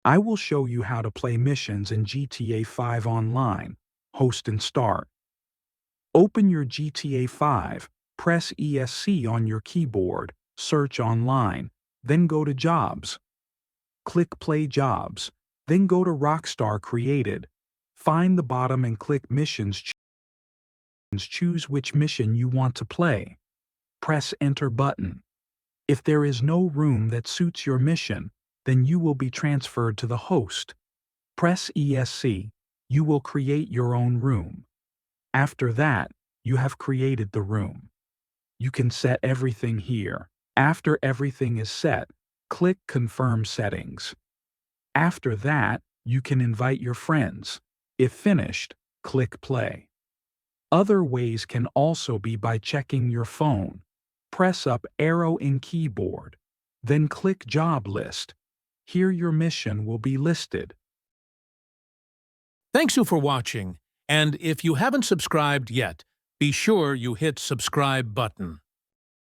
I will show you how to play missions in GTA 5 online. Host and start. Open your GTA 5, press ESC on your keyboard, search online, then go to Jobs. Click Play Jobs, then go to Rockstar Created. Find the bottom and click Missions. Choose which mission you want to play. Press Enter button. If there is no room that suits your mission, then you will be transferred to the host. Press ESC. You will create your own room. After that, you have created the room. You can set everything here. After everything is set, click Confirm Settings. After that, you can invite your friends. If finished, click Play. Other ways can also be by checking your phone. Press up arrow in keyboard. Then click Job List. Here your mission will be listed. Thanks you for watching, and if you haven't subscribed yet, be sure you hit subscribe button.